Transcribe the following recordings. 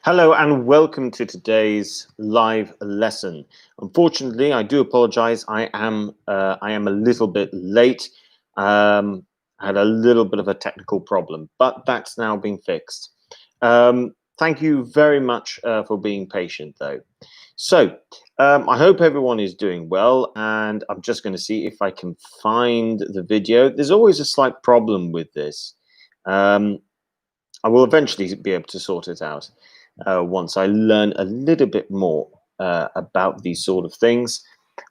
Hello and welcome to today's live lesson. Unfortunately, I do apologize. I am a little bit late. I had a little bit of a technical problem, but that's now been fixed. Thank you very much for being patient, though. So I hope everyone is doing well, and I'm just going to see if I can find the video. There's always a slight problem with this. I will eventually be able to sort it out once I learn a little bit more about these sort of things.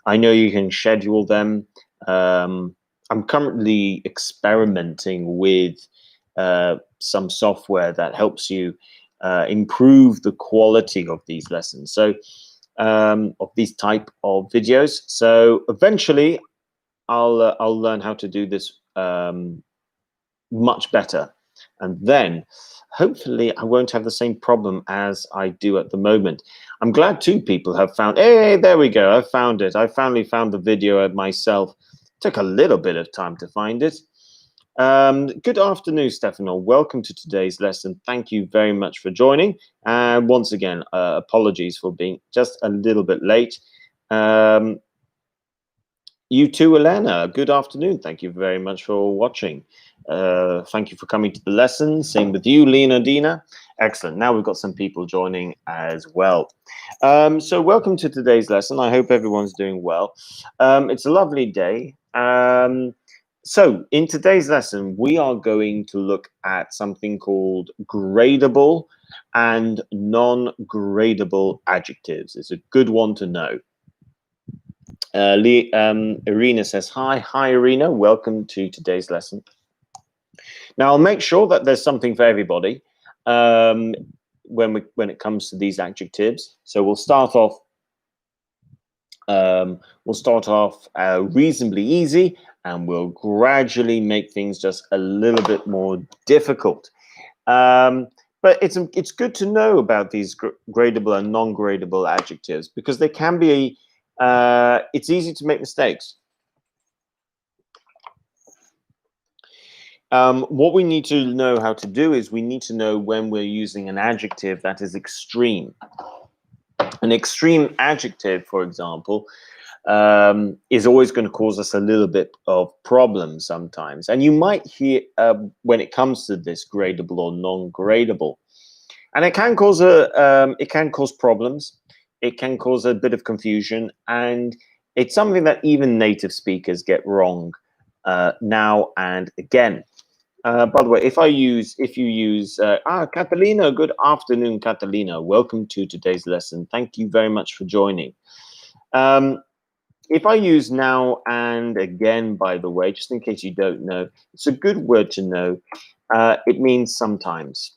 I know you can schedule them. I'm currently experimenting with some software that helps you improve the quality of these lessons. So of these type of videos. So eventually I'll learn how to do this much better. And then hopefully I won't have the same problem as I do at the moment. I'm glad two people have found, hey, there we go. I found it. I finally found the video myself. Took a little bit of time to find it. Good afternoon, Stefano. Welcome to today's lesson. Thank you very much for joining. And once again, apologies for being just a little bit late. You too, Elena. Good afternoon. Thank you very much for watching. Thank you for coming to the lesson. Same with you, Leonardina. Excellent. Now we've got some people joining as well. So welcome to today's lesson. I hope everyone's doing well. It's a lovely day. So in today's lesson, we are going to look at something called gradable and non-gradable adjectives. It's a good one to know. Irina says, hi, Irina. Welcome to today's lesson. Now, I'll make sure that there's something for everybody when it comes to these adjectives. So we'll start off. Reasonably easy, and we'll gradually make things just a little bit more difficult. But it's good to know about these gradable and non-gradable adjectives because they can be. It's easy to make mistakes. What we need to know how to do is we need to know when we're using an adjective that is extreme. An extreme adjective, for example, is always going to cause us a little bit of problems sometimes. And you might hear when it comes to this gradable or non-gradable, and it can cause problems. It can cause a bit of confusion, and it's something that even native speakers get wrong now and again. By the way, if you use Catalina, good afternoon, Catalina. Welcome to today's lesson. Thank you very much for joining. If I use now and again, by the way, just in case you don't know, it's a good word to know. It means sometimes.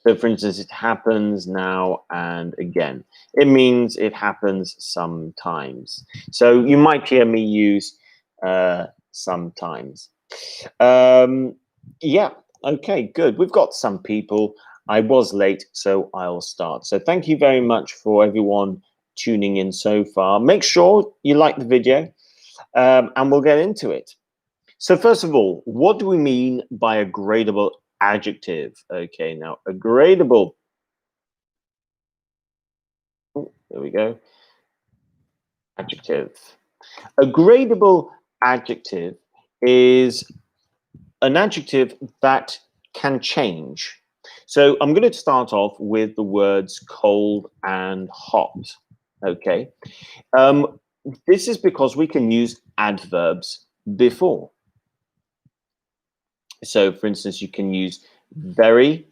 So, for instance, it happens now and again. It means it happens sometimes. So you might hear me use sometimes. Yeah, okay, good. We've got some people. I was late, so I'll start. So thank you very much for everyone tuning in so far. Make sure you like the video, and we'll get into it. So first of all, what do we mean by a gradable adjective? Okay, now a gradable. Oh, there we go. Adjective. A gradable adjective is an adjective that can change. So I'm going to start off with the words cold and hot. Okay. This is because we can use adverbs before. So, for instance, you can use very,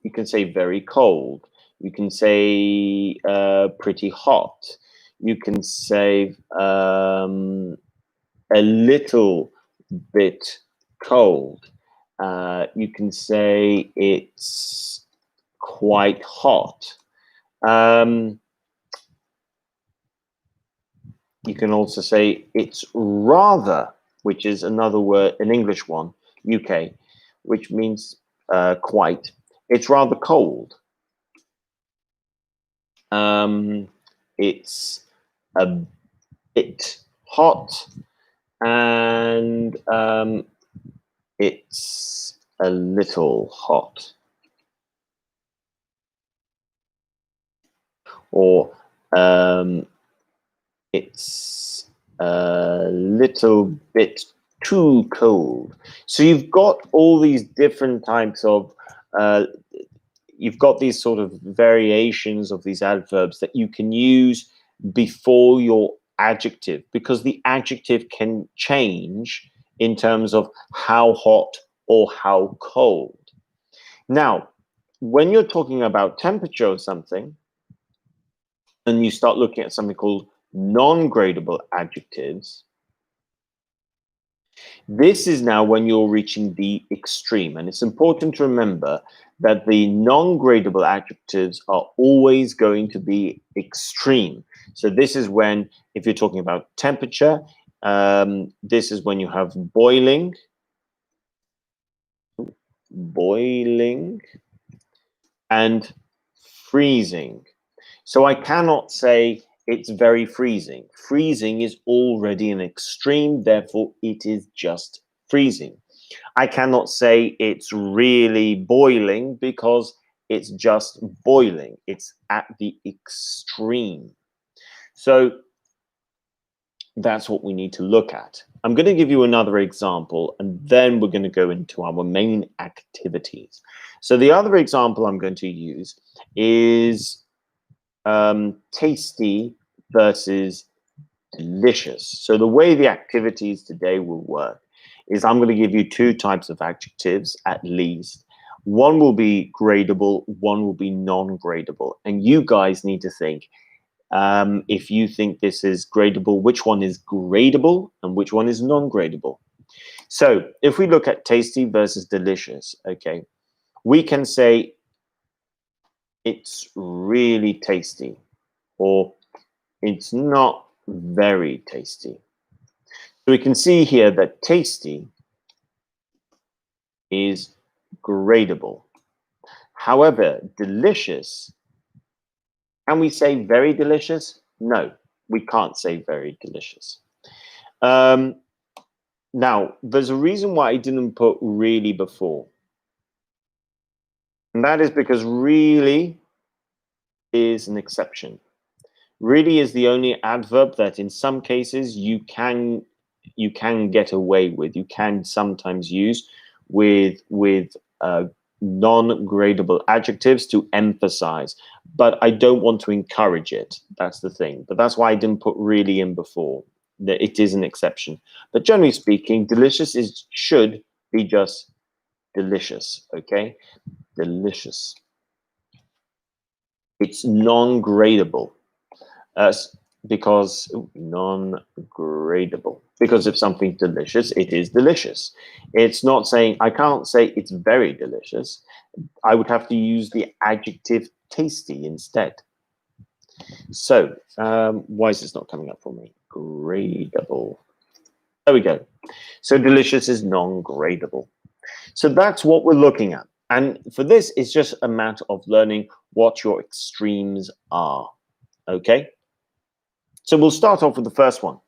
you can say very cold, you can say pretty hot, you can say a little bit cold, you can say it's quite hot. You can also say it's rather, which is another word, an English one, UK, which means quite. It's rather cold. It's a bit hot, and it's a little hot. or it's a little bit too cold. So you've got all these different types of you've got these sort of variations of these adverbs that you can use before your adjective, because the adjective can change in terms of how hot or how cold. Now, when you're talking about temperature or something, and you start looking at something called non-gradable adjectives, this is now when you're reaching the extreme. And it's important to remember that the non-gradable adjectives are always going to be extreme. So this is when, if you're talking about temperature, this is when you have boiling, and freezing. So I cannot say it's very freezing. Freezing is already an extreme, therefore it is just freezing. I cannot say it's really boiling because it's just boiling. It's at the extreme. So that's what we need to look at. I'm going to give you another example, and then we're going to go into our main activities. So the other example I'm going to use is tasty versus delicious. So the way the activities today will work is I'm going to give you two types of adjectives at least. One will be gradable, one will be non-gradable. And you guys need to think, if you think this is gradable, which one is gradable and which one is non-gradable. So if we look at tasty versus delicious, okay, we can say it's really tasty, or it's not very tasty. So we can see here that tasty is gradable. However, delicious, can we say very delicious? No, we can't say very delicious. Now, there's a reason why I didn't put really before. And that is because really is an exception. Really is the only adverb that in some cases you can get away with. You can sometimes use with non-gradable adjectives to emphasize, but I don't want to encourage it. That's the thing. But that's why I didn't put really in before. That it is an exception. But generally speaking, delicious should be just delicious. Okay, delicious. It's non-gradable. Because non-gradable. Because if something's delicious, it is delicious. It's not saying, I can't say it's very delicious. I would have to use the adjective tasty instead. So why is this not coming up for me? Gradable. There we go. So delicious is non-gradable. So that's what we're looking at. And for this, it's just a matter of learning what your extremes are. Okay? So we'll start off with the first one.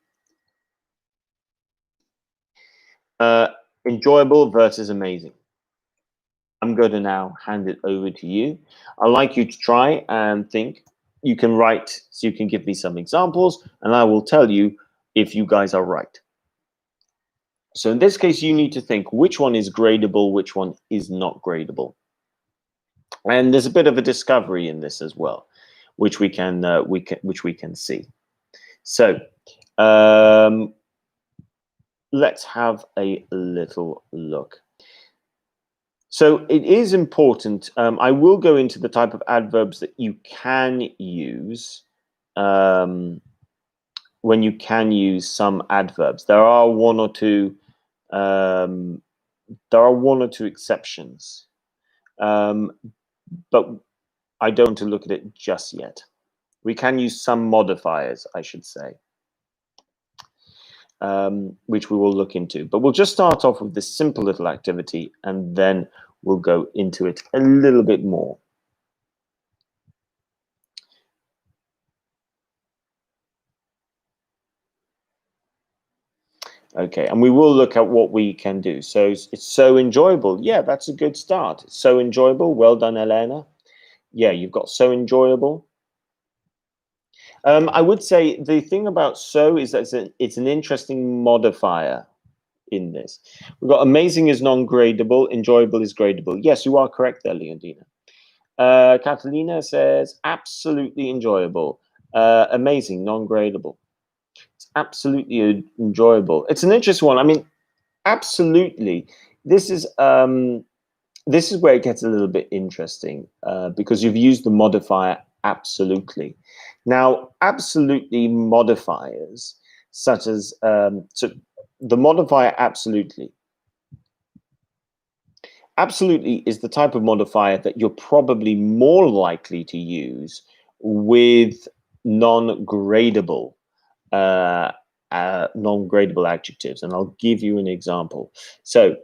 Enjoyable versus amazing. I'm going to now hand it over to you. I'd like you to try and think. You can write, so you can give me some examples, and I will tell you if you guys are right. So in this case, you need to think which one is gradable, which one is not gradable. And there's a bit of a discovery in this as well, which we can see. So let's have a little look. So it is important. I will go into the type of adverbs that you can use when you can use some adverbs. There are one or two. Exceptions, but I don't want to look at it just yet. We can use some modifiers, I should say, which we will look into. But we'll just start off with this simple little activity, and then we'll go into it a little bit more. Okay, and we will look at what we can do. So it's so enjoyable. Yeah, that's a good start. So enjoyable. Well done, Elena. Yeah, you've got so enjoyable. I would say the thing about so is that it's an interesting modifier in this. We've got amazing is non-gradable, enjoyable is gradable. Yes, you are correct there, Leondina. Catalina says absolutely enjoyable, amazing, non-gradable. It's absolutely enjoyable. It's an interesting one. I mean, absolutely. This is where it gets a little bit interesting because you've used the modifier absolutely. Now, absolutely modifiers, such as so the modifier absolutely is the type of modifier that you're probably more likely to use with non-gradable uh, non-gradable adjectives, and I'll give you an example. So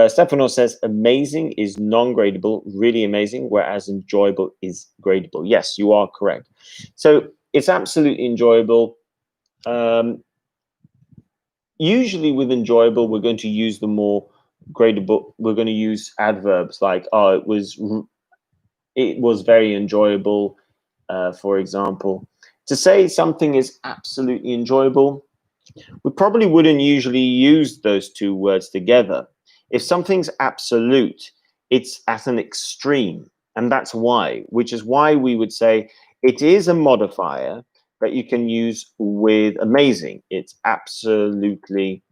Stefano says amazing is non-gradable, really amazing, whereas enjoyable is gradable. Yes, you are correct. So it's absolutely enjoyable. Usually with enjoyable, we're going to use the more gradable. We're going to use adverbs like, oh, it was very enjoyable, for example. To say something is absolutely enjoyable, we probably wouldn't usually use those two words together. If something's absolute, it's at an extreme, and that's why, which is why we would say it is a modifier that you can use with amazing. It's absolutely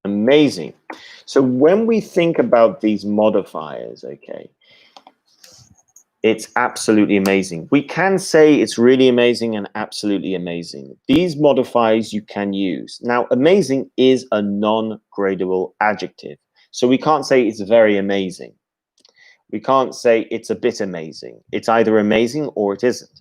amazing. So when we think about these modifiers, okay, it's absolutely amazing. We can say it's really amazing and absolutely amazing. These modifiers you can use. Now, amazing is a non-gradable adjective. So we can't say it's very amazing. We can't say it's a bit amazing. It's either amazing or it isn't.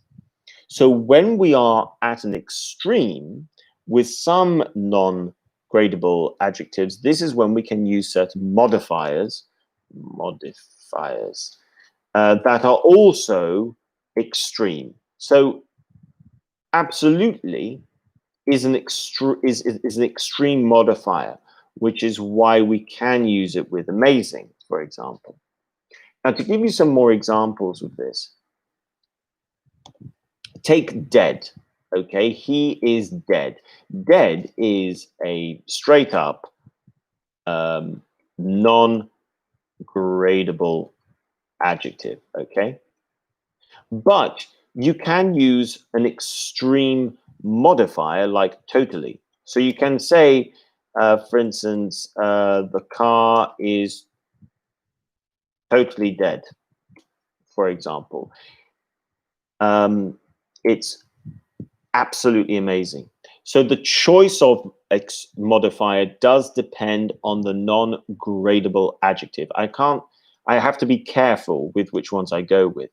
So when we are at an extreme with some non-gradable adjectives, this is when we can use certain modifiers that are also extreme. So absolutely is an extreme modifier, which is why we can use it with amazing, for example. Now, to give you some more examples of this, take dead. Okay, he is dead. Dead is a straight up non-gradable adjective. Okay, but you can use an extreme modifier like totally. So you can say, for instance, the car is totally dead, for example. It's absolutely amazing. So the choice of modifier does depend on the non-gradable adjective. I have to be careful with which ones I go with.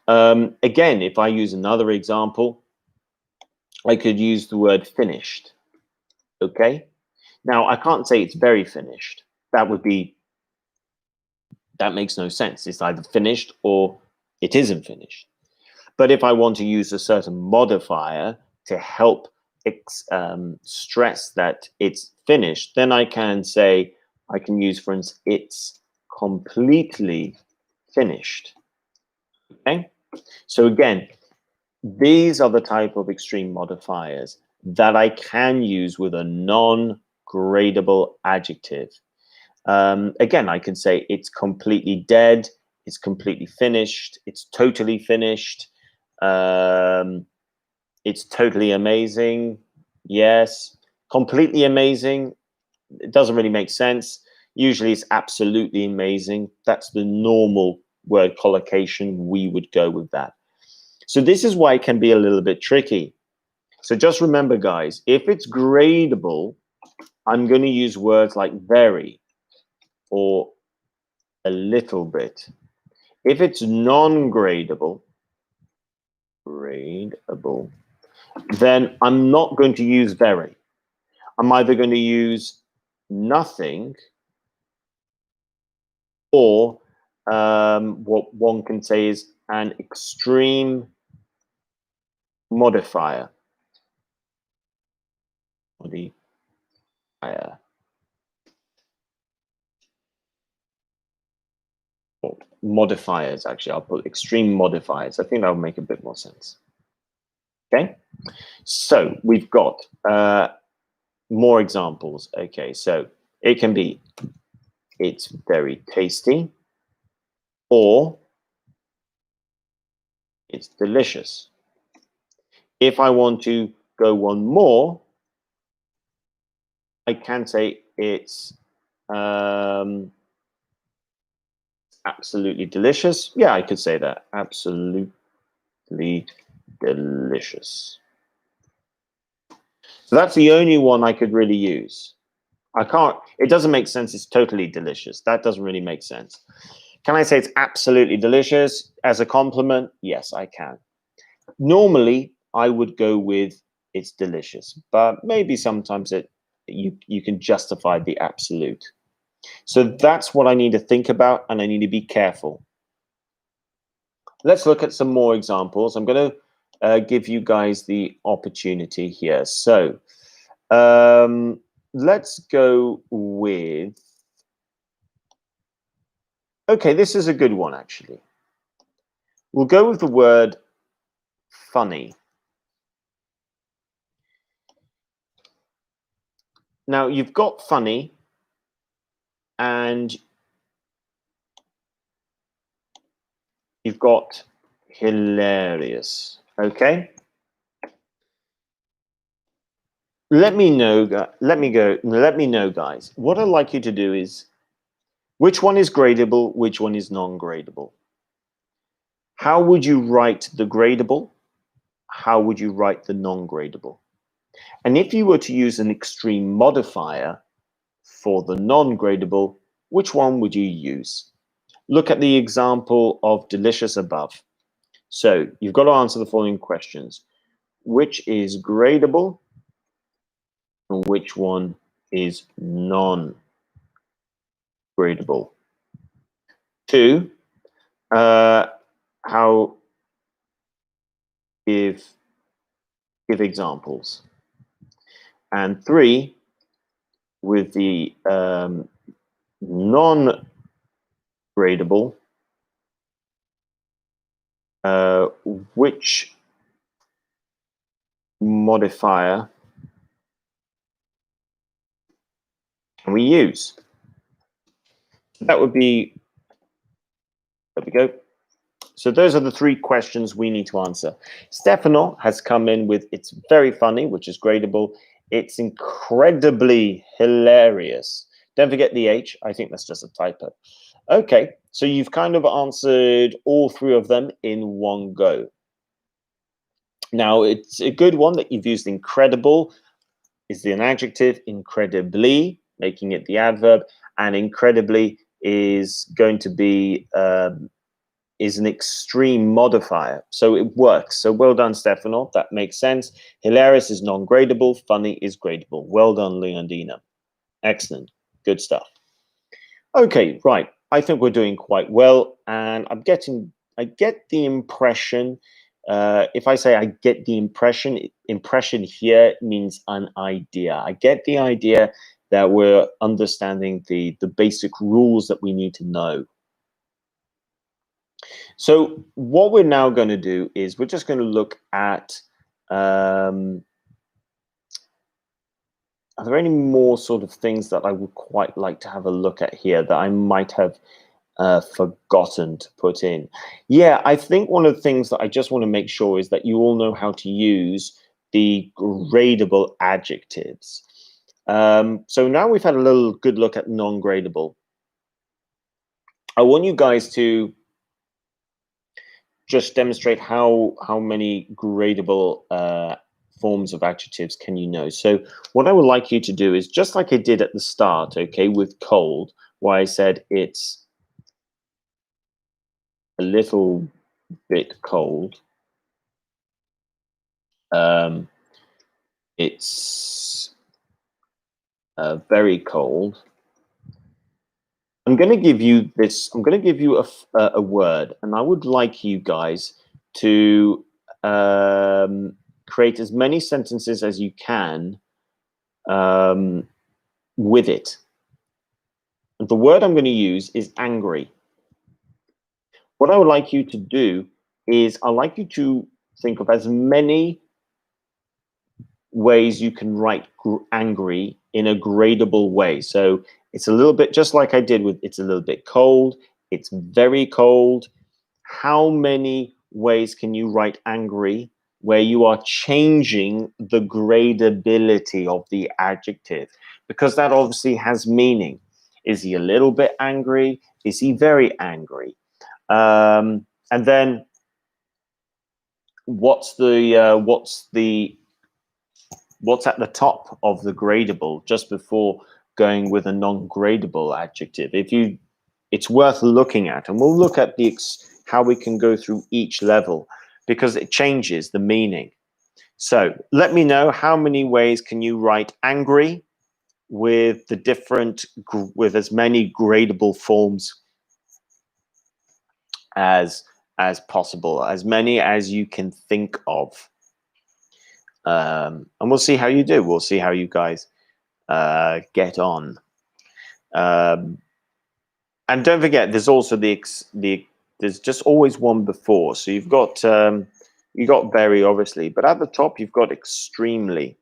Again, if I use another example, I could use the word finished. Okay. Now, I can't say it's very finished. That makes no sense. It's either finished or it isn't finished. But if I want to use a certain modifier to help stress that it's finished, then I can use, for instance, it's completely finished. Okay. So again, these are the type of extreme modifiers that I can use with a non-gradable adjective. Again, I can say it's completely dead, it's completely finished, it's totally finished, it's totally amazing. Yes, completely amazing. It doesn't really make sense. Usually it's absolutely amazing. That's the normal word collocation. We would go with that. So this is why it can be a little bit tricky. So just remember, guys, if it's gradable, I'm going to use words like very or a little bit. If it's non-gradable, then I'm not going to use very. I'm either going to use nothing or what one can say is an extreme modifier. modifiers, actually. I'll put extreme modifiers. I think that would make a bit more sense. Okay, so we've got more examples. Okay, so it can be, it's very tasty, or it's delicious. If I want to go one more, I can say it's absolutely delicious. Yeah, I could say that. Absolutely delicious. So that's the only one I could really use. I can't, it doesn't make sense. It's totally delicious. That doesn't really make sense. Can I say it's absolutely delicious as a compliment? Yes, I can. Normally, I would go with it's delicious, but maybe sometimes you can justify the absolute. So that's what I need to think about, and I need to be careful. Let's look at some more examples. I'm going to give you guys the opportunity here. So let's go with, okay, this is a good one, actually. We'll go with the word funny. Now, you've got funny, and you've got hilarious, okay? Let me know, guys. What I'd like you to do is, which one is gradable, which one is non-gradable? How would you write the gradable? How would you write the non-gradable? And if you were to use an extreme modifier for the non-gradable, which one would you use? Look at the example of delicious above. So you've got to answer the following questions. Which is gradable and which one is non-gradable? 2, how give examples. And 3, with the non-gradable, which modifier can we use? That would be, there we go. So those are the 3 questions we need to answer. Stefano has come in with it's very funny, which is gradable. It's incredibly hilarious. Don't forget the H. I think that's just a typo. Okay, so you've kind of answered all 3 of them in one go. Now, it's a good one that you've used incredible is an adjective, incredibly, making it the adverb, and incredibly is going to be is an extreme modifier. So it works. So well done, Stefano. That makes sense. Hilarious is non-gradable. Funny is gradable. Well done, Leondina. Excellent. Good stuff. Okay, right. I think we're doing quite well. And I get the impression, if I say I get the impression here means an idea. I get the idea that we're understanding the basic rules that we need to know. So what we're now going to do is we're just going to look at, are there any more sort of things that I would quite like to have a look at here that I might have forgotten to put in? Yeah, I think one of the things that I just want to make sure is that you all know how to use the gradable adjectives. So now we've had a little good look at non-gradable. I want you guys to just demonstrate how many gradable forms of adjectives can you know. So what I would like you to do is just like I did at the start, okay, with cold, where I said it's a little bit cold. It's very cold. I'm going to give you this. I'm going to give you a word, and I would like you guys to create as many sentences as you can with it. And the word I'm going to use is angry. What I would like you to do is I'd like you to think of as many ways you can write angry in a gradable way. So it's a little bit just like I did with it's a little bit cold, it's very cold. How many ways can you write angry where you are changing the gradability of the adjective? Because that obviously has meaning. Is he a little bit angry? Is he very angry? And then what's at the top of the gradable just before going with a non-gradable adjective? It's worth looking at, and we'll look at how we can go through each level because it changes the meaning. So let me know how many ways can you write angry with with as many gradable forms as possible, as many as you can think of. And we'll see how you do. We'll see how you guys get on. And don't forget, there's also there's just always one before. So you've got very, obviously, but at the top you've got extremely.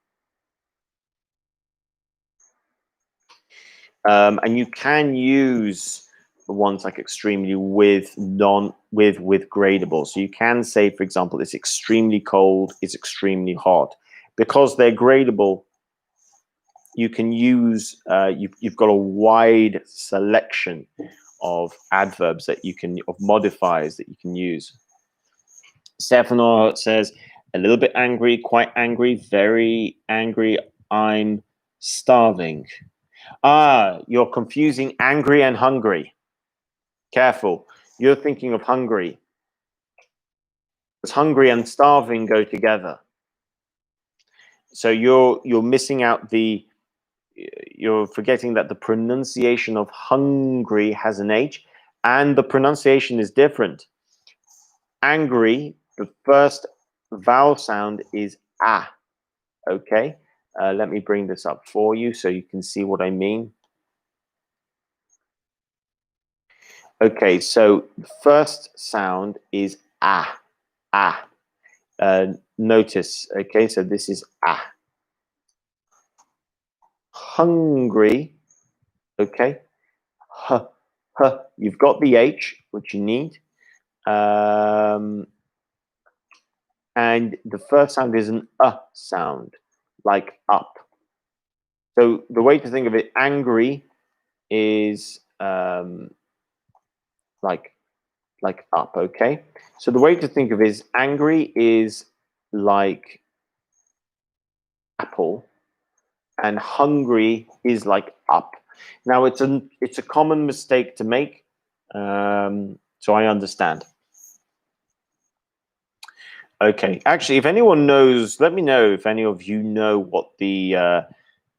And you can use the ones like extremely with gradable. So you can say, for example, it's extremely cold, it's extremely hot. Because they're gradable, you can use you've got a wide selection of adverbs of modifiers that you can use. Stefano says a little bit angry, quite angry, very angry, I'm starving. You're confusing angry and hungry. Careful, you're thinking of hungry. Because hungry and starving go together. So you're missing out you're forgetting that the pronunciation of hungry has an H, and the pronunciation is different. Angry, the first vowel sound is ah. Okay, let me bring this up for you so you can see what I mean. Okay, so the first sound is ah, ah. Notice, okay, so this is ah. Hungry, okay, huh, huh. You've got the H, which you need. And the first sound is an sound, like up. So the way to think of it, angry is like up, okay? So the way to think of it is angry is like apple, and hungry is like up. Now it's a common mistake to make, so I understand. Okay, actually, if anyone knows, let me know if any of you know what the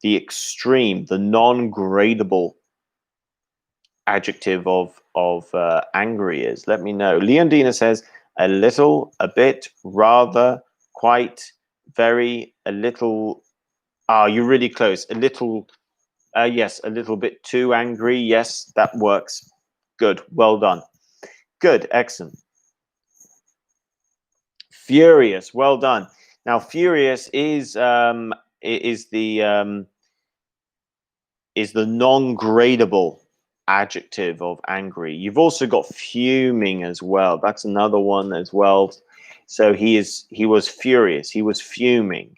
extreme, the non-gradable adjective of angry is. Let me know. Leondina says a little, a bit, rather, quite, very, a little. You're really close. A little, yes, a little bit too angry. Yes, that works. Good, well done. Good, excellent. Furious, well done. Now, furious is the non-gradable adjective of angry. You've also got fuming as well. That's another one as well. So he was furious. He was fuming.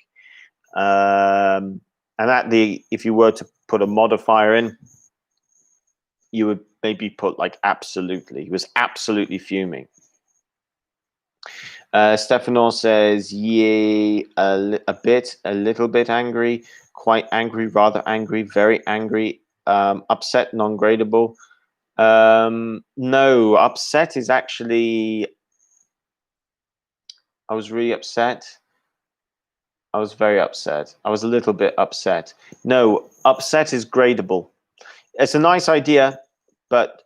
And if you were to put a modifier in, you would maybe put like absolutely. He was absolutely fuming. Stefano says, yay, a bit, a little bit angry, quite angry, rather angry, very angry, upset, non-gradable. No, upset is actually, I was really upset. I was very upset. I was a little bit upset. No, upset is gradable. It's a nice idea, but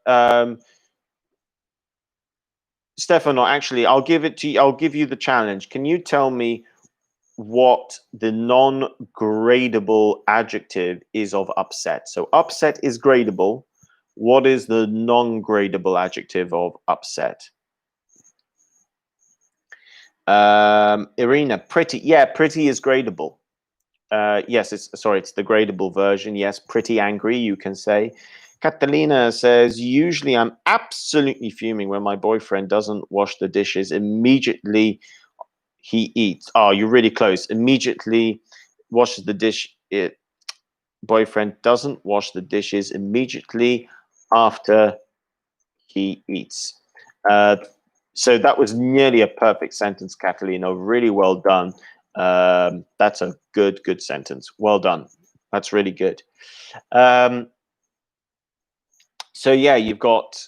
Stefano, actually, I'll give it to you. I'll give you the challenge. Can you tell me what the non-gradable adjective is of upset? So upset is gradable. What is the non-gradable adjective of upset? Irina, pretty. Yeah, pretty is gradable. Yes, it's the gradable version. Yes, pretty angry, you can say. Catalina says, usually I'm absolutely fuming when my boyfriend doesn't wash the dishes. Immediately he eats. Oh, you're really close. Immediately washes the dish. Boyfriend doesn't wash the dishes immediately after he eats. Uh, so that was nearly a perfect sentence, Catalina. Really well done. That's a good sentence. Well done. That's really good. So yeah, you've got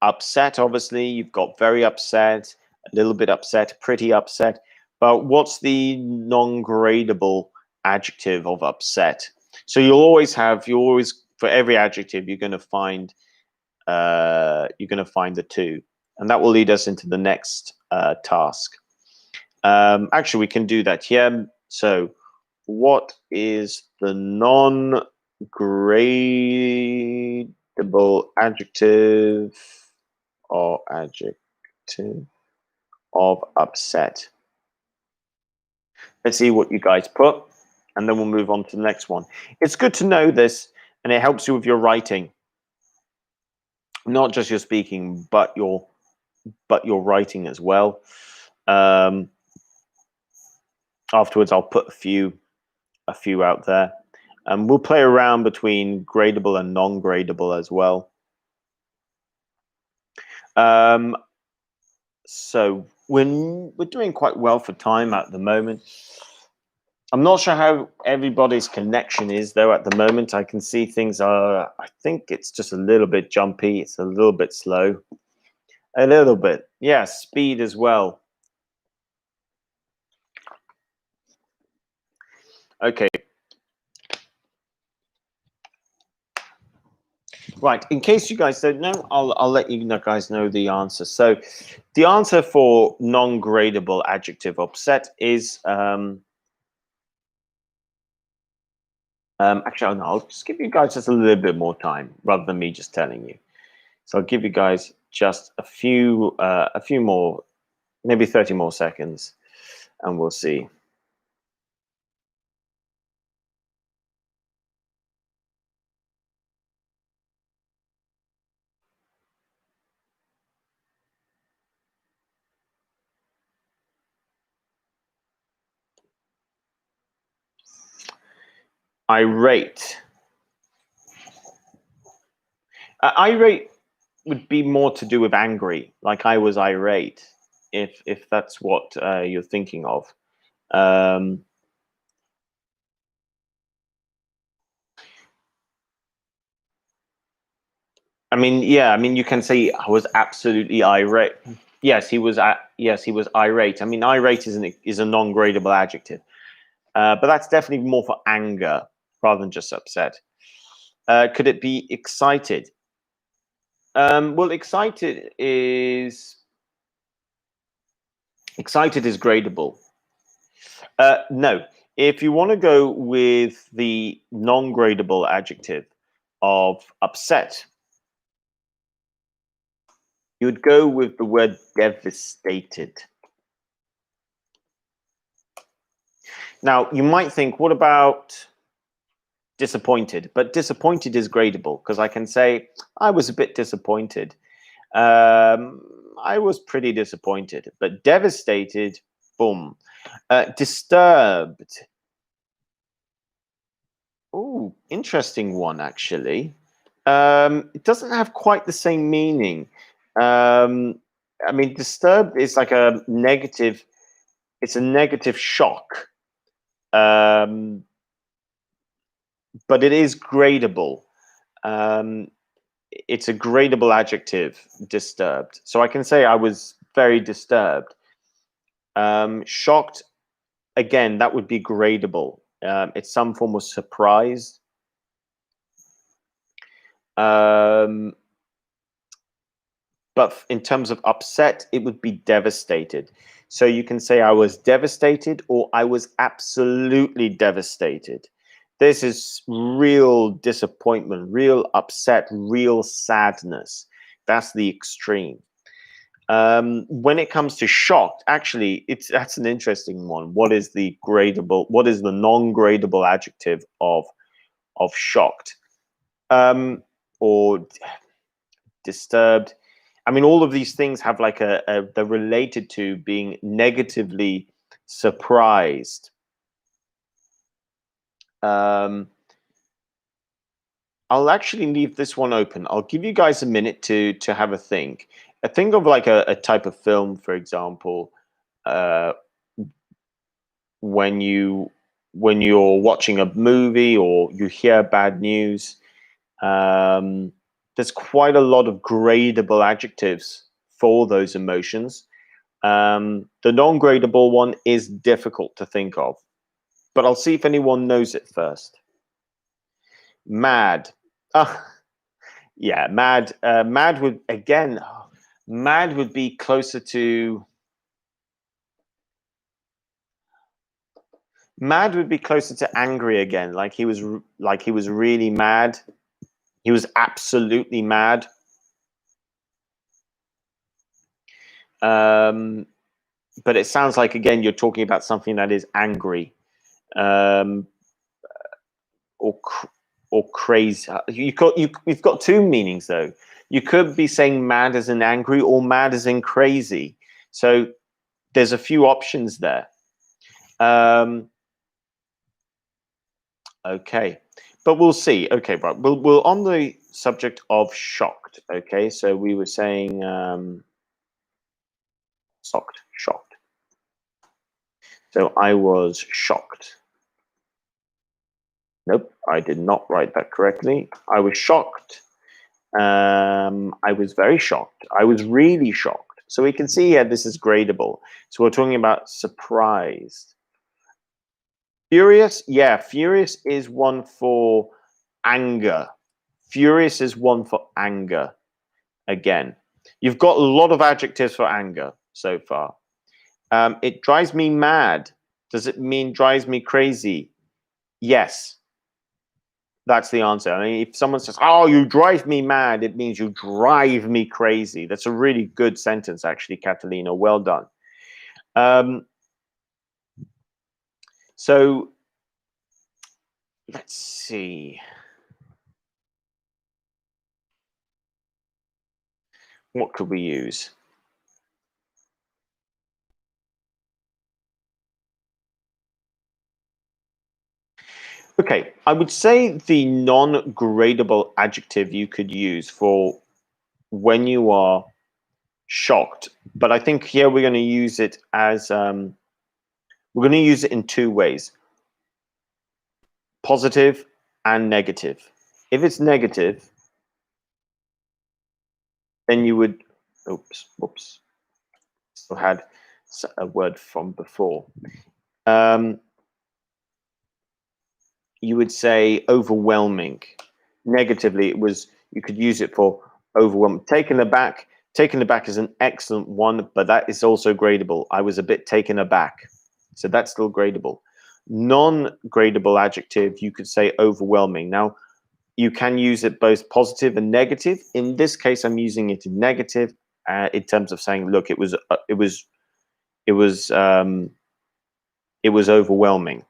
upset, obviously. You've got very upset, a little bit upset, pretty upset. But what's the non-gradable adjective of upset? So for every adjective, you're going to find the two, and that will lead us into the next task. Actually, we can do that here. So, what is the non-gradable adjective or adjective of upset? Let's see what you guys put, and then we'll move on to the next one. It's good to know this, and it helps you with your writing, not just your speaking, but your writing as well. Afterwards, I'll put a few out there, and we'll play around between gradable and non-gradable as well. So we're doing quite well for time at the moment. I'm not sure how everybody's connection is though at the moment. I can see things are, I think it's just a little bit jumpy. It's a little bit slow. A little bit. Yeah, speed as well. Okay. Right. In case you guys don't know, I'll let you guys know the answer. So the answer for non-gradable adjective upset is actually, no, I'll just give you guys just a little bit more time rather than me just telling you. So I'll give you guys just a few more, maybe 30 more seconds, and we'll see. Irate. Irate would be more to do with angry, like I was irate, if that's what you're thinking of. I mean, yeah, I mean, you can say I was absolutely irate. Yes, he was. Yes, he was irate. I mean, irate is a non-gradable adjective, but that's definitely more for anger rather than just upset. Could it be excited? Well, excited is gradable. No, if you want to go with the non-gradable adjective of upset, you would go with the word devastated. Now, you might think, what about disappointed? But disappointed is gradable because I can say, I was a bit disappointed. I was pretty disappointed, but devastated, boom. Disturbed. Oh, interesting one, actually. It doesn't have quite the same meaning. I mean, disturbed is like a negative, it's a negative shock. But it is gradable. Um, it's a gradable adjective, disturbed. So I can say I was very disturbed. Shocked, again, that would be gradable. It's some form of surprise. But in terms of upset, it would be devastated. So you can say I was devastated or I was absolutely devastated. This is real disappointment, real upset, real sadness. That's the extreme. When it comes to shocked, actually, that's an interesting one. What is the non-gradable adjective of shocked? Or disturbed? I mean, all of these things have like they're related to being negatively surprised. I'll actually leave this one open. I'll give you guys a minute to have a think. Think of like a type of film, for example, when you're watching a movie or you hear bad news. There's quite a lot of gradable adjectives for those emotions. The non-gradable one is difficult to think of, but I'll see if anyone knows it first. Mad. Yeah, mad. Mad would, again, mad would be closer to... Mad would be closer to angry again. Like he was really mad. He was absolutely mad. But it sounds like, again, you're talking about something that is angry, or crazy. You've got two meanings though. You could be saying mad as in angry or mad as in crazy. So there's a few options there. Okay, but we'll see. Okay, right. We'll on the subject of shocked. Okay, so we were saying shocked. So I was shocked. Nope, I did not write that correctly. I was shocked. I was very shocked. I was really shocked. So we can see here this is gradable. So we're talking about surprised. Furious, yeah, furious is one for anger. Furious is one for anger. Again, you've got a lot of adjectives for anger so far. It drives me mad. Does it mean drives me crazy? Yes. That's the answer. I mean, if someone says, "Oh, you drive me mad," it means you drive me crazy. That's a really good sentence, actually, Catalina. Well done. So let's see. What could we use? Okay, I would say the non-gradable adjective you could use for when you are shocked, but I think here we're going to use it as we're going to use it in two ways: positive and negative. If it's negative, then you would, oops, still had a word from before. You would say overwhelming. Negatively, you could use it for overwhelming. Taken aback is an excellent one, but that is also gradable. I was a bit taken aback. So that's still gradable. Non-gradable adjective, you could say overwhelming. Now, you can use it both positive and negative. In this case, I'm using it in negative in terms of saying, look, it was overwhelming,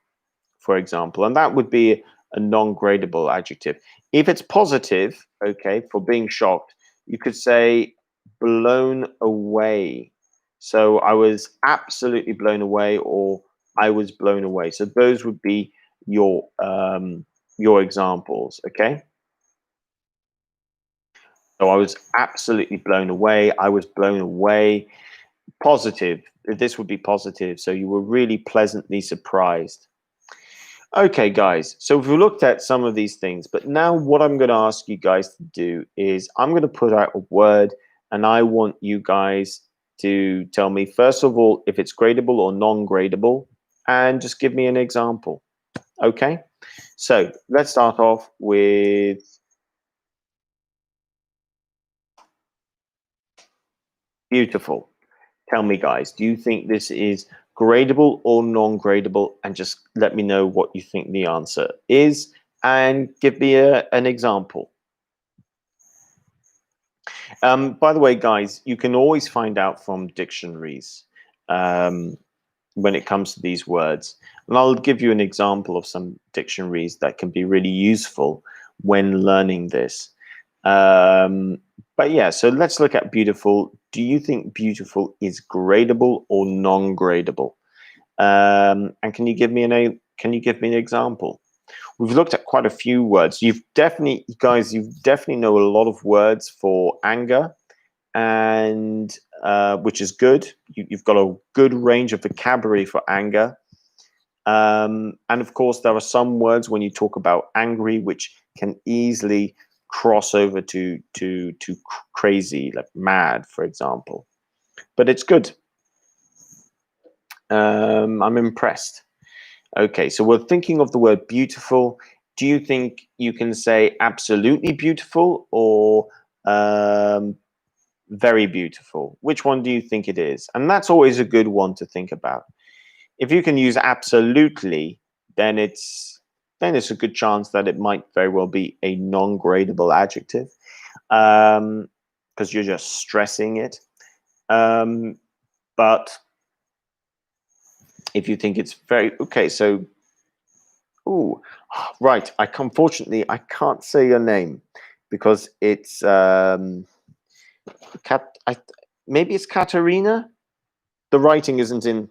for example, and that would be a non-gradable adjective. If it's positive, okay, for being shocked, you could say blown away. So I was absolutely blown away, or I was blown away. So those would be your examples, okay? So I was absolutely blown away. I was blown away. Positive. This would be positive. So you were really pleasantly surprised. Okay, guys, so we've looked at some of these things, but now what I'm going to ask you guys to do is I'm going to put out a word, and I want you guys to tell me, first of all, if it's gradable or non-gradable, and just give me an example. Okay, so let's start off with beautiful. Tell me, guys, do you think this is gradable or non-gradable? And just let me know what you think the answer is, and give me an example. By the way, guys, you can always find out from dictionaries when it comes to these words. And I'll give you an example of some dictionaries that can be really useful when learning this. But yeah, so let's look at beautiful. Do you think beautiful is gradable or non-gradable? And can you give me an example? We've looked at quite a few words. You've definitely, guys, you've definitely know a lot of words for anger, and which is good. You've got a good range of vocabulary for anger. And of course, there are some words when you talk about angry, which can easily cross over to crazy, like mad, for example. But it's good. I'm impressed. Okay, so we're thinking of the word beautiful. Do you think you can say absolutely beautiful or very beautiful? Which one do you think it is? And that's always a good one to think about. If you can use absolutely, then it's a good chance that it might very well be a non-gradable adjective, because you're just stressing it. But if you think it's very okay, so oh, right. Unfortunately I can't say your name because it's maybe it's Katerina. The writing isn't in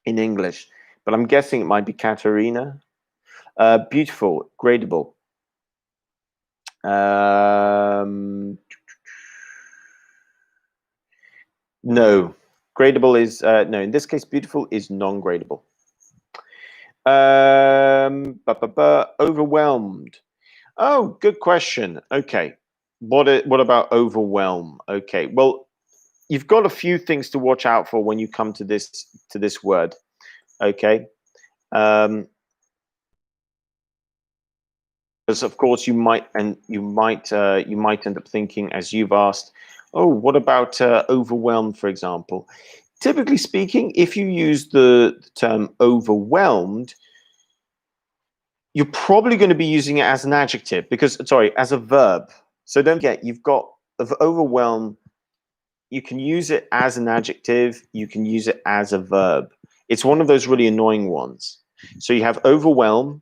English, but I'm guessing it might be Katerina. Beautiful, gradable. No, gradable is no. In this case, beautiful is non-gradable. Overwhelmed. Oh, good question. Okay, what about overwhelm? Okay, well, you've got a few things to watch out for when you come to this word. Okay, because of course you might end up thinking, as you've asked, oh, what about overwhelmed, for example? Typically speaking, if you use the term overwhelmed, you're probably going to be using it as an adjective as a verb. So don't forget, you've got overwhelm. You can use it as an adjective. You can use it as a verb. It's one of those really annoying ones. So you have overwhelm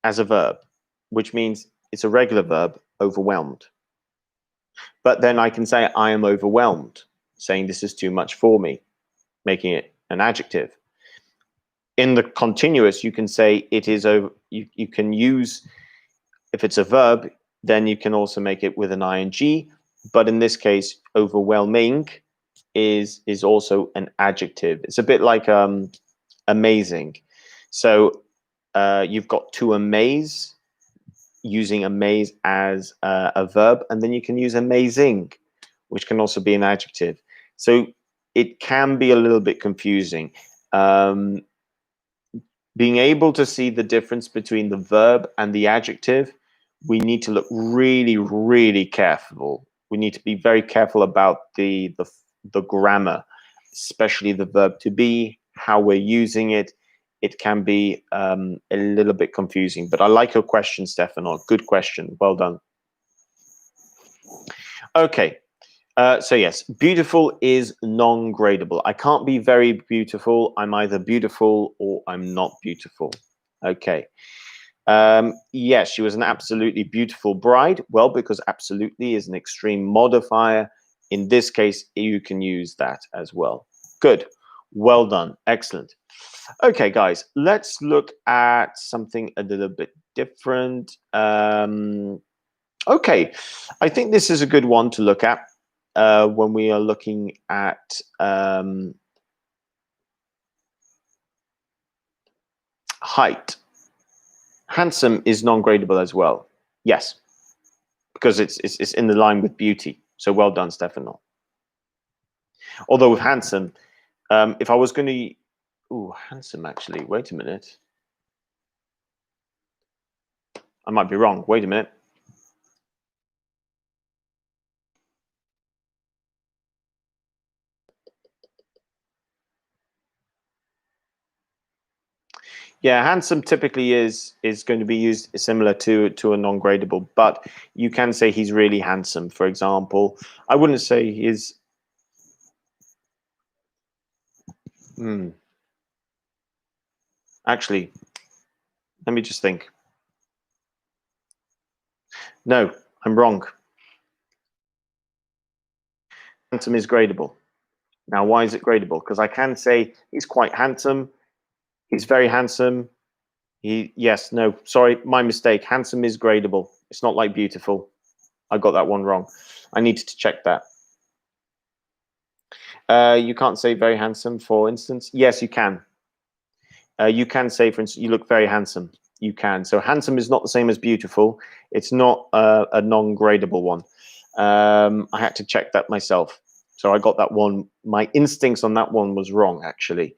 as a verb, which means it's a regular verb, overwhelmed. But then I can say I am overwhelmed, saying this is too much for me, making it an adjective. In the continuous, you can say it is over. You can use, if it's a verb, then you can also make it with an ing. But in this case, overwhelming is also an adjective. It's a bit like amazing. So you've got to amaze, using amaze as a verb, and then you can use amazing, which can also be an adjective. So it can be a little bit confusing. Being able to see the difference between the verb and the adjective, we need to look really, really careful. We need to be very careful about the grammar, especially the verb to be, how we're using it. It can be a little bit confusing, but I like your question, Stefano. Good question. Well done. Okay. So yes, beautiful is non-gradable. I can't be very beautiful. I'm either beautiful or I'm not beautiful. Okay. Yes, she was an absolutely beautiful bride. Well, because absolutely is an extreme modifier. In this case, you can use that as well. Good. Well done. Excellent. Okay, guys, let's look at something a little bit different. Okay, I think this is a good one to look at when we are looking at height. Handsome is non-gradable as well. Yes, because it's in the line with beauty. So well done, Stefano. Although with handsome, if I was going to, handsome actually. Wait a minute. I might be wrong. Wait a minute. Yeah, handsome typically is going to be used similar to a non-gradable, but you can say he's really handsome. For example, I wouldn't say he's. Actually, let me just think. No, I'm wrong. Handsome is gradable. Now, why is it gradable? Because I can say he's quite handsome. He's very handsome. Yes, no, sorry, my mistake. Handsome is gradable. It's not like beautiful. I got that one wrong. I needed to check that. You can't say very handsome, for instance. Yes, you can. You can say, for instance, you look very handsome. You can. So handsome is not the same as beautiful. It's not a non-gradable one. I had to check that myself. So I got that one. My instincts on that one was wrong, actually.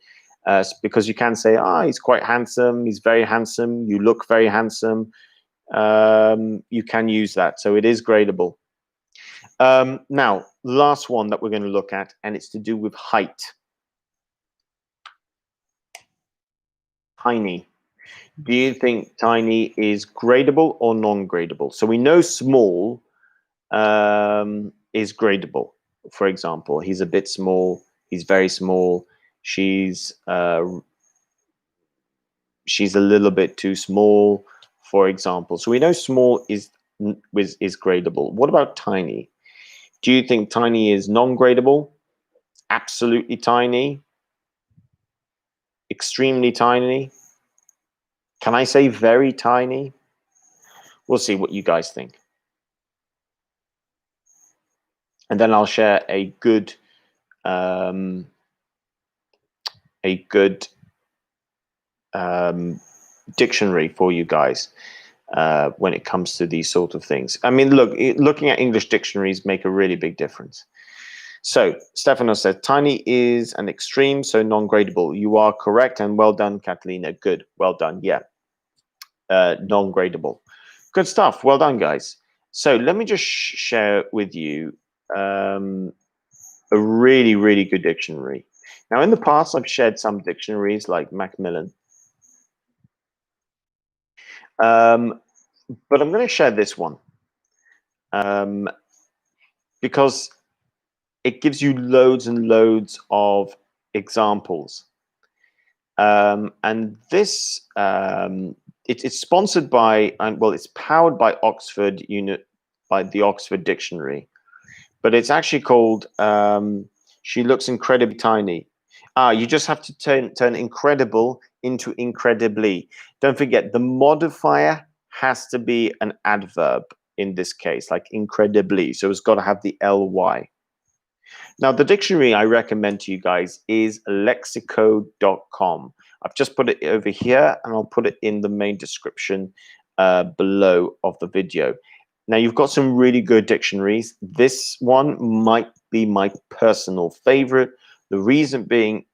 Because you can say, he's quite handsome. He's very handsome. You look very handsome. You can use that. So it is gradable. Now, last one that we're going to look at, and it's to do with height. Tiny. Do you think tiny is gradable or non-gradable? So we know small is gradable. For example, he's a bit small. He's very small. She's a little bit too small, for example. So we know small is gradable. What about tiny? Do you think tiny is non-gradable? Absolutely tiny? Extremely tiny? Can I say very tiny? We'll see what you guys think. And then I'll share a good dictionary for you guys when it comes to these sort of things. I mean, looking at English dictionaries make a really big difference. So Stefano said, tiny is an extreme, so non-gradable. You are correct, and well done, Catalina. Good, well done. Yeah, non-gradable. Good stuff. Well done, guys. So let me just share with you a really, really good dictionary. Now, in the past, I've shared some dictionaries like Macmillan. But I'm going to share this one because it gives you loads and loads of examples. And this, it's sponsored by, well, it's powered by by the Oxford Dictionary, but it's actually called She Looks Incredibly Tiny. You just have to turn incredible into incredibly. Don't forget, the modifier has to be an adverb in this case, like incredibly. So it's got to have the ly. Now, the dictionary I recommend to you guys is lexico.com. I've just put it over here, and I'll put it in the main description below of the video. Now, you've got some really good dictionaries. This one might be my personal favorite. The reason being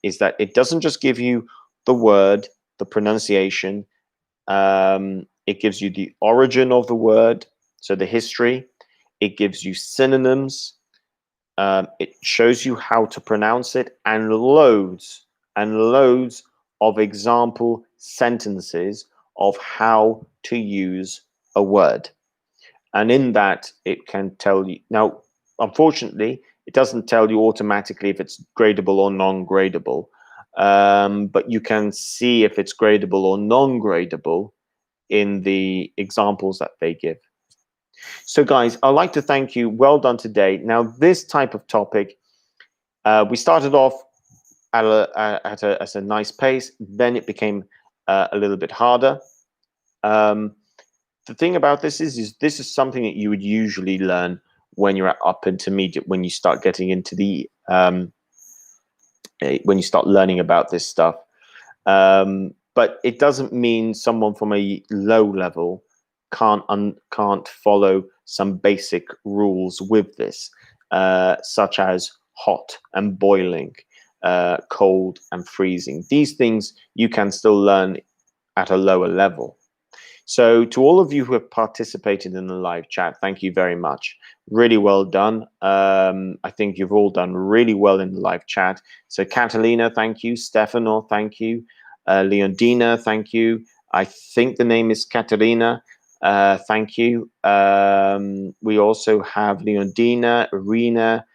is that it doesn't just give you the word, the pronunciation. It gives you the origin of the word, so the history. It gives you synonyms. It shows you how to pronounce it, and loads of example sentences of how to use a word. And in that, it can tell you. Now, unfortunately, it doesn't tell you automatically if it's gradable or non-gradable, but you can see if it's gradable or non-gradable in the examples that they give. So guys, I'd like to thank you. Well done today. Now, this type of topic, we started off at a nice pace. Then it became a little bit harder. The thing about this is this is something that you would usually learn when you're at upper intermediate, when you start getting into the when you start learning about this stuff. But it doesn't mean someone from a low level can't follow some basic rules with this, such as hot and boiling, cold and freezing. These things you can still learn at a lower level. So to all of you who have participated in the live chat, thank you very much. Really well done. I think you've all done really well in the live chat. So Catalina, thank you. Stefano, thank you. Leondina, thank you. I think the name is Katerina. Thank you. We also have Leondina, Irina.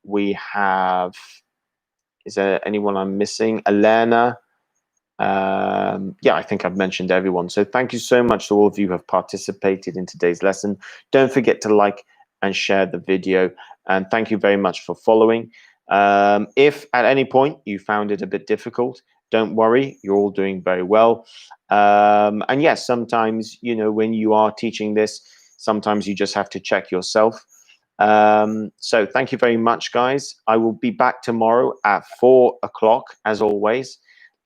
We have, is there anyone I'm missing? Elena. Yeah, I think I've mentioned everyone. So thank you so much to all of you who have participated in today's lesson. Don't forget to like and share the video. And thank you very much for following. If at any point you found it a bit difficult, don't worry, you're all doing very well. And yes, sometimes, you know, when you are teaching this, sometimes you just have to check yourself. So thank you very much, guys. I will be back tomorrow at 4 o'clock, as always.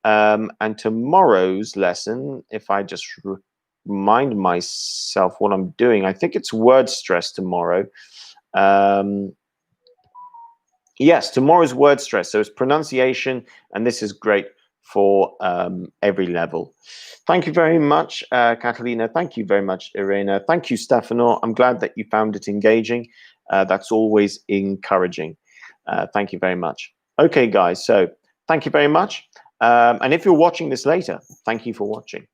And tomorrow's lesson, if I just remind myself what I'm doing, I think it's word stress tomorrow. Yes, tomorrow's word stress. So it's pronunciation, and this is great for every level. Thank you very much, Catalina. Thank you very much, Irena. Thank you, Stefano. I'm glad that you found it engaging. That's always encouraging. Thank you very much. Okay, guys, so thank you very much. And if you're watching this later, thank you for watching.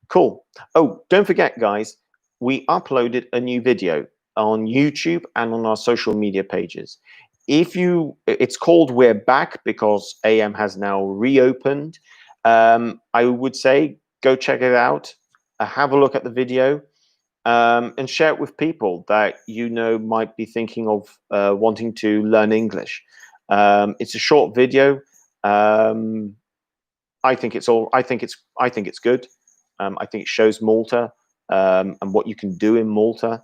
Cool. Oh, don't forget, guys, we uploaded a new video on YouTube and on our social media pages. It's called We're Back because AM has now reopened. I would say go check it out, have a look at the video, and share it with people that you know might be thinking of wanting to learn English. It's a short video. I think it's good. I think it shows Malta and what you can do in Malta,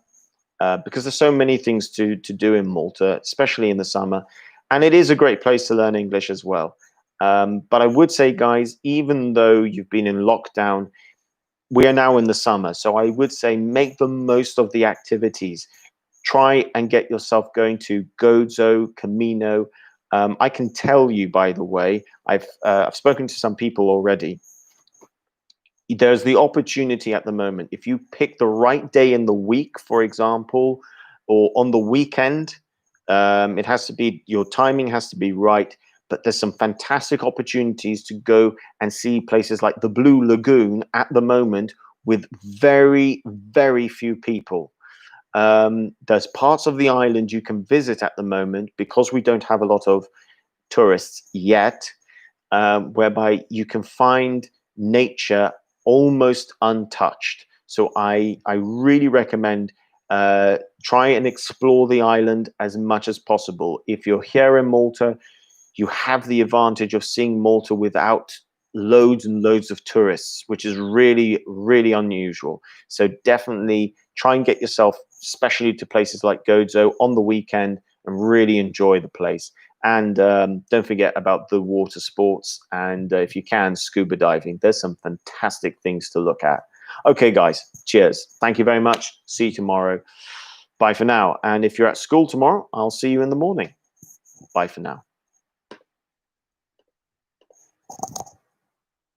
because there's so many things to do in Malta, especially in the summer, and it is a great place to learn English as well. But I would say, guys, even though you've been in lockdown, we are now in the summer, so I would say make the most of the activities. Try and get yourself going to Gozo, Camino. I can tell you, by the way, I've spoken to some people already. There's the opportunity at the moment. If you pick the right day in the week, for example, or on the weekend, it has to be, your timing has to be right. But there's some fantastic opportunities to go and see places like the Blue Lagoon at the moment with very, very few people. There's parts of the island you can visit at the moment because we don't have a lot of tourists yet, whereby you can find nature almost untouched. So I really recommend try and explore the island as much as possible. If you're here in Malta, you have the advantage of seeing Malta without loads and loads of tourists, which is really, really unusual. So definitely try and get yourself, especially to places like Gozo, on the weekend and really enjoy the place. And don't forget about the water sports. And if you can, scuba diving. There's some fantastic things to look at. Okay, guys, cheers. Thank you very much. See you tomorrow. Bye for now. And if you're at school tomorrow, I'll see you in the morning. Bye for now.